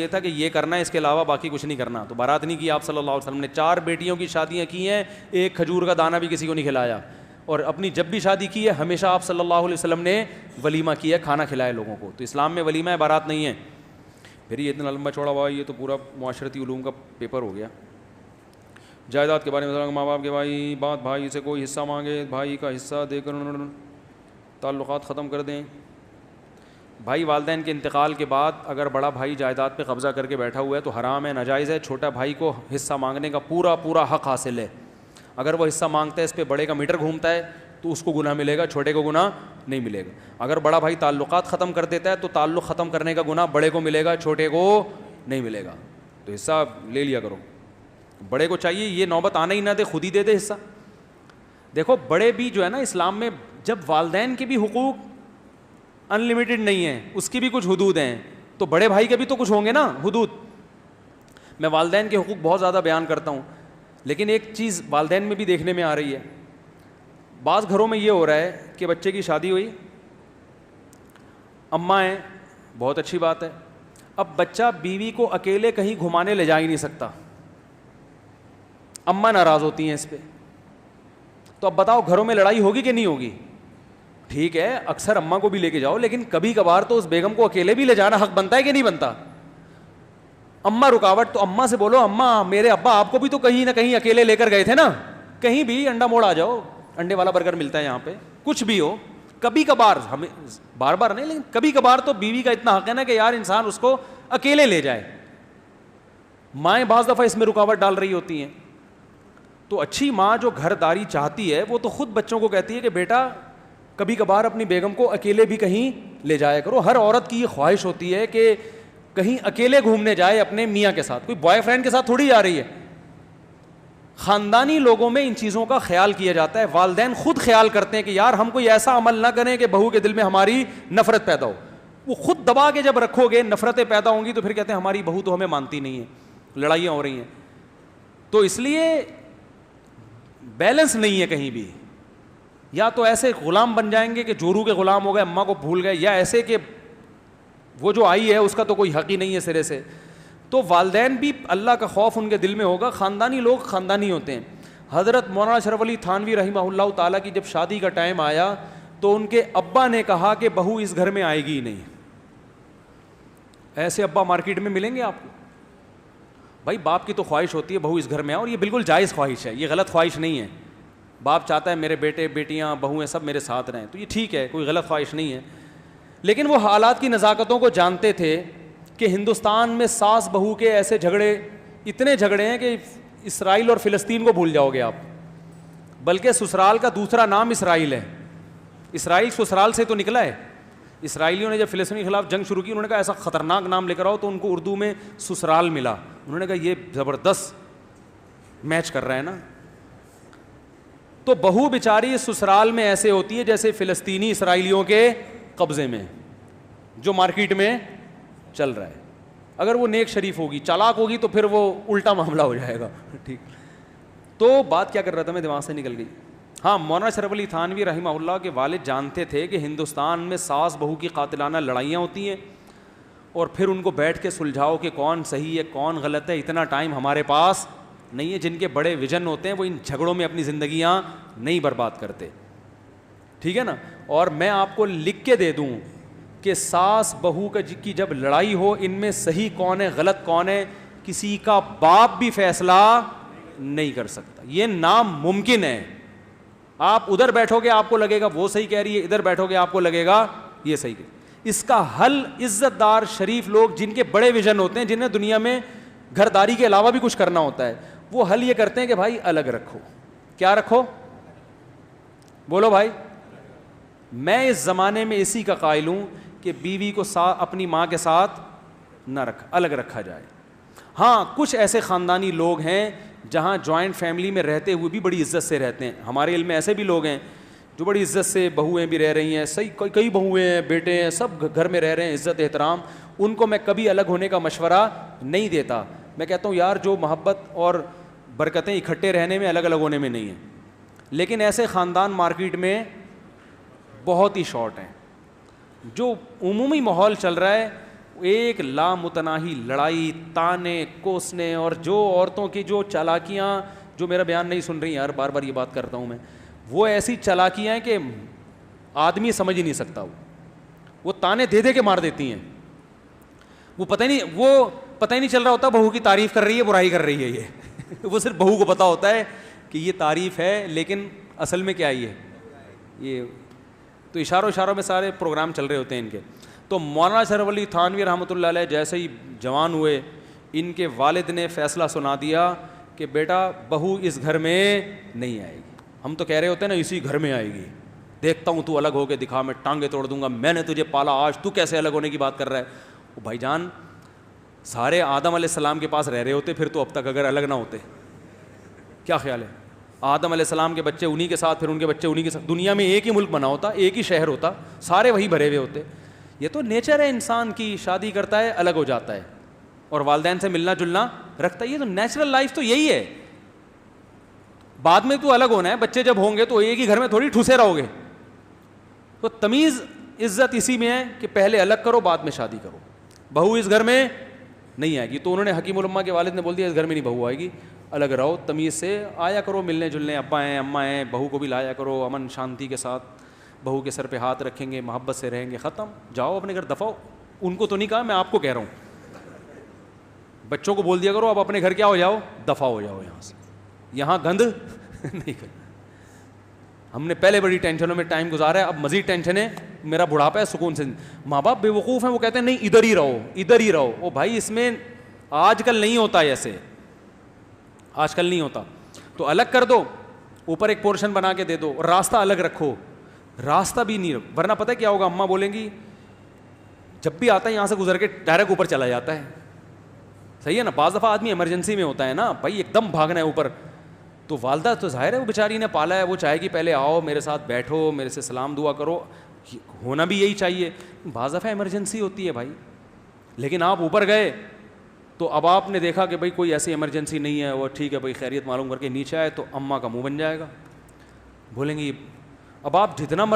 یہ تھا کہ یہ کرنا ہے, اس کے علاوہ باقی کچھ نہیں کرنا. تو بارات نہیں کی آپ صلی اللہ علیہ وسلم نے, 4 بیٹیوں کی شادیاں کی ہیں, ایک کھجور کا دانہ بھی کسی کو نہیں کھلایا. اور اپنی جب بھی شادی کی ہے ہمیشہ آپ صلی اللہ علیہ وسلم نے ولیمہ کیا ہے, کھانا کھلایا لوگوں کو. تو اسلام میں ولیمہ ہے, بارات نہیں ہے. پھر یہ اتنا لمبا چوڑا ہوا, یہ تو پورا معاشرتی علوم کا پیپر ہو گیا. جائیداد کے بارے میں, ماں باپ کے بھائی سے کوئی حصہ مانگے, بھائی کا حصہ دے کر تعلقات ختم کر دیں. بھائی والدین کے انتقال کے بعد اگر بڑا بھائی جائیداد پہ قبضہ کر کے بیٹھا ہوا ہے تو حرام ہے, ناجائز ہے. چھوٹا بھائی کو حصہ مانگنے کا پورا حق حاصل ہے. اگر وہ حصہ مانگتا ہے, اس پہ بڑے کا میٹر گھومتا ہے تو اس کو گناہ ملے گا, چھوٹے کو گناہ نہیں ملے گا. اگر بڑا بھائی تعلقات ختم کر دیتا ہے تو تعلق ختم کرنے کا گناہ بڑے کو ملے گا, چھوٹے کو نہیں ملے گا. تو حصہ لے لیا کرو. بڑے کو چاہیے یہ نوبت آنا ہی نہ دے, خود ہی دے دے حصہ. دیکھو بڑے بھی جو ہے نا اسلام میں, جب والدین کے بھی حقوق ان لمیٹڈ نہیں ہیں, اس کی بھی کچھ حدود ہیں, تو بڑے بھائی کے بھی تو کچھ ہوں گے نا حدود. میں والدین کے حقوق بہت زیادہ بیان کرتا ہوں, لیکن ایک چیز والدین میں بھی دیکھنے میں آ رہی ہے. بعض گھروں میں یہ ہو رہا ہے کہ بچے کی شادی ہوئی, اماں ہیں, بہت اچھی بات ہے. اب بچہ بیوی کو اکیلے کہیں گھمانے لے جا ہی نہیں سکتا, اماں ناراض ہوتی ہیں اس پہ. تو اب بتاؤ گھروں میں لڑائی ہوگی کہ نہیں ہوگی؟ ٹھیک ہے اکثر اماں کو بھی لے کے جاؤ, لیکن کبھی کبھار تو اس بیگم کو اکیلے بھی لے جانا حق بنتا ہے کہ نہیں بنتا؟ اماں رکاوٹ, تو اماں سے بولو اماں میرے ابا آپ کو بھی تو کہیں نہ کہیں اکیلے لے کر گئے تھے نا, کہیں بھی انڈا موڑ آ جاؤ, انڈے والا برگر ملتا ہے یہاں پہ, کچھ بھی ہو. کبھی کبھار, ہمیں بار بار نہیں, لیکن کبھی کبھار تو بیوی کا اتنا حق ہے نا کہ یار انسان اس کو اکیلے لے جائے. مائیں بعض دفعہ اس میں رکاوٹ ڈال رہی ہوتی ہیں. تو اچھی ماں جو گھر داری چاہتی ہے وہ تو خود بچوں کو کہتی ہے کہ بیٹا کبھی کبھار اپنی بیگم کو اکیلے بھی کہیں لے جایا کرو. ہر عورت کی یہ خواہش ہوتی ہے کہ کہیں اکیلے گھومنے جائے اپنے میاں کے ساتھ, کوئی بوائے فرینڈ کے ساتھ تھوڑی جا رہی ہے. خاندانی لوگوں میں ان چیزوں کا خیال کیا جاتا ہے. والدین خود خیال کرتے ہیں کہ یار ہم کوئی ایسا عمل نہ کریں کہ بہو کے دل میں ہماری نفرت پیدا ہو. وہ خود دبا کے جب رکھو گے نفرتیں پیدا ہوں گی تو پھر کہتے ہیں ہماری بہو تو ہمیں مانتی نہیں ہے, لڑائیاں ہو رہی ہیں. تو اس لیے بیلنس نہیں ہے کہیں بھی. یا تو ایسے غلام بن جائیں گے کہ جورو کے غلام ہو گئے, اماں کو بھول گئے, یا ایسے کہ وہ جو آئی ہے اس کا تو کوئی حق ہی نہیں ہے سرے سے. تو والدین بھی اللہ کا خوف ان کے دل میں ہوگا. خاندانی لوگ خاندانی ہوتے ہیں. حضرت مولانا اشرف علی تھانوی رحمہ اللہ تعالیٰ کی جب شادی کا ٹائم آیا تو ان کے ابا نے کہا کہ بہو اس گھر میں آئے گی ہی نہیں. ایسے ابا مارکیٹ میں ملیں گے آپ کو؟ بھائی باپ کی تو خواہش ہوتی ہے بہو اس گھر میں آئے, اور یہ بالکل جائز خواہش ہے, یہ غلط خواہش نہیں ہے. باپ چاہتا ہے میرے بیٹے بیٹیاں بہویں سب میرے ساتھ رہیں, تو یہ ٹھیک ہے, کوئی غلط خواہش نہیں ہے. لیکن وہ حالات کی نزاکتوں کو جانتے تھے کہ ہندوستان میں ساس بہو کے ایسے جھگڑے, اتنے جھگڑے ہیں کہ اسرائیل اور فلسطین کو بھول جاؤ گے آپ. بلکہ سسرال کا دوسرا نام اسرائیل ہے. اسرائیل سسرال سے تو نکلا ہے. اسرائیلیوں نے جب فلسطین کے خلاف جنگ شروع کی انہوں نے کہا ایسا خطرناک نام لے کر آؤ, تو ان کو اردو میں سسرال ملا. انہوں نے کہا یہ زبردست میچ کر رہا ہے نا. تو بہو بیچاری سسرال میں ایسے ہوتی ہے جیسے فلسطینی اسرائیلیوں کے قبضے میں جو مارکیٹ میں چل رہا ہے. اگر وہ نیک شریف ہوگی, چالاک ہوگی, تو پھر وہ الٹا معاملہ ہو جائے گا. ٹھیک, تو بات کیا کر رہا تھا میں, دماغ سے نکل گئی. ہاں, مولانا اشرف علی تھانوی رحمہ اللہ کے والد جانتے تھے کہ ہندوستان میں ساس بہو کی قاتلانہ لڑائیاں ہوتی ہیں, اور پھر ان کو بیٹھ کے سلجھاؤ کہ کون صحیح ہے کون غلط ہے, اتنا ٹائم ہمارے پاس نہیں ہے. جن کے بڑے ویژن ہوتے ہیں وہ ان جھگڑوں میں اپنی زندگیاں نہیں برباد کرتے. ٹھیک ہے نا. اور میں آپ کو لکھ کے دے دوں کہ ساس بہو کی جب لڑائی ہو, ان میں صحیح کون ہے غلط کون ہے کسی کا باپ بھی فیصلہ نہیں کر سکتا. یہ ناممکن ہے. آپ ادھر بیٹھو گے آپ کو لگے گا وہ صحیح کہہ رہی ہے, ادھر بیٹھو گے آپ کو لگے گا یہ صحیح کہہ. اس کا حل عزت دار شریف لوگ جن کے بڑے ویژن ہوتے ہیں, جنہیں دنیا میں گھر داری کے علاوہ بھی کچھ کرنا ہوتا ہے, وہ حل یہ کرتے ہیں کہ بھائی الگ رکھو. کیا رکھو؟ بولو بھائی. میں اس زمانے میں اسی کا قائل ہوں کہ بیوی کو اپنی ماں کے ساتھ نہ الگ رکھا جائے. ہاں, کچھ ایسے خاندانی لوگ ہیں جہاں جوائنٹ فیملی میں رہتے ہوئے بھی بڑی عزت سے رہتے ہیں. ہمارے علم میں ایسے بھی لوگ ہیں جو بڑی عزت سے بہویں بھی رہ رہی ہیں, صحیح کئی بہویں ہیں بیٹے ہیں سب گھر میں رہ رہے ہیں, عزت احترام. ان کو میں کبھی الگ ہونے کا مشورہ نہیں دیتا. میں کہتا ہوں یار جو محبت اور برکتیں اکٹھے رہنے میں الگ الگ ہونے میں نہیں ہیں. لیکن ایسے خاندان مارکیٹ میں بہت ہی شارٹ ہیں. جو عمومی ماحول چل رہا ہے ایک لامتناہی لڑائی، تانے کوسنے، اور جو عورتوں کی جو چالاکیاں، جو میرا بیان نہیں سن رہی یار، بار بار یہ بات کرتا ہوں میں، وہ ایسی چالاکیاں ہیں کہ آدمی سمجھ ہی نہیں سکتا. وہ تانے دے دے کے مار دیتی ہیں. وہ پتہ ہی نہیں چل رہا ہوتا بہو کی تعریف کر رہی ہے برائی کر رہی ہے یہ وہ صرف بہو کو پتہ ہوتا ہے کہ یہ تعریف ہے، لیکن اصل میں کیا یہ تو اشاروں میں سارے پروگرام چل رہے ہوتے ہیں ان کے. تو مولانا اشرف علی تھانوی رحمۃ اللہ علیہ جیسے ہی جوان ہوئے، ان کے والد نے فیصلہ سنا دیا کہ بیٹا بہو اس گھر میں نہیں آئے گی. ہم تو کہہ رہے ہوتے ہیں نا اسی گھر میں آئے گی، دیکھتا ہوں تو الگ ہو کے دکھا، میں ٹانگیں توڑ دوں گا، میں نے تجھے پالا آج تو کیسے الگ ہونے کی بات کر رہا ہے. وہ بھائی جان سارے آدم علیہ السلام کے پاس رہ رہے ہوتے پھر تو اب تک، اگر الگ نہ ہوتے. کیا خیال ہے؟ آدم علیہ السلام کے بچے انہی کے ساتھ، پھر ان کے بچے انہی کے ساتھ، دنیا میں ایک ہی ملک بنا ہوتا، ایک ہی شہر ہوتا، سارے وہی بھرے ہوئے ہوتے. یہ تو نیچر ہے انسان کی، شادی کرتا ہے الگ ہو جاتا ہے اور والدین سے ملنا جلنا رکھتا ہے. یہ تو نیچرل لائف تو یہی ہے. بعد میں تو الگ ہونا ہے، بچے جب ہوں گے تو ایک ہی گھر میں تھوڑی ٹھوسے رہو گے. تو تمیز عزت اسی میں ہے کہ پہلے الگ کرو بعد میں شادی کرو. بہو اس گھر میں نہیں آئے گی، تو انہوں نے حکیم الامہ کے والد نے بول دیا اس گھر میں نہیں بہو آئے گی، الگ رہو، تمیز سے آیا کرو، ملنے جلنے، ابا ہیں اماں ہیں، بہو کو بھی لایا کرو امن شانتی کے ساتھ، بہو کے سر پہ ہاتھ رکھیں گے، محبت سے رہیں گے، ختم، جاؤ اپنے گھر دفعہ. ان کو تو نہیں کہا، میں آپ کو کہہ رہا ہوں. بچوں کو بول دیا کرو اب اپنے گھر کیا ہو جاؤ، دفعہ ہو جاؤ یہاں سے، یہاں گند نہیں کر. ہم نے پہلے بڑی ٹینشنوں میں ٹائم گزارا ہے، اب مزید ٹینشن ہے، میرا بڑھاپا ہے سکون سے. ماں باپ بے وقوف ہیں، وہ کہتے ہیں نہیں ادھر ہی رہو ادھر ہی رہو. او بھائی اس میں آج کل نہیں ہوتا ایسے، آج کل نہیں ہوتا. تو الگ کر دو، اوپر ایک پورشن بنا کے دے دو، اور راستہ الگ رکھو. راستہ بھی نہیں، ورنہ پتہ کیا ہوگا، اماں بولیں گی جب بھی آتا ہے یہاں سے گزر کے ڈائریکٹ اوپر چلا جاتا ہے. صحیح ہے نا، بعض دفعہ آدمی ایمرجنسی میں ہوتا ہے نا بھائی، ایک دم بھاگنا ہے اوپر، تو والدہ تو ظاہر ہے وہ بیچاری نے پالا ہے، وہ چاہے گی پہلے آؤ میرے ساتھ بیٹھو، میرے سے سلام دعا کرو، ہونا بھی یہی چاہیے. بعض دفعہ ایمرجنسی ہوتی ہے بھائی، لیکن آپ اوپر گئے تو اب آپ نے دیکھا کہ بھائی کوئی ایسی ایمرجنسی نہیں ہے، وہ ٹھیک ہے بھائی خیریت معلوم کر کے نیچے آئے تو اماں کا منہ بن جائے گا، بولیں گی اب آپ جتنا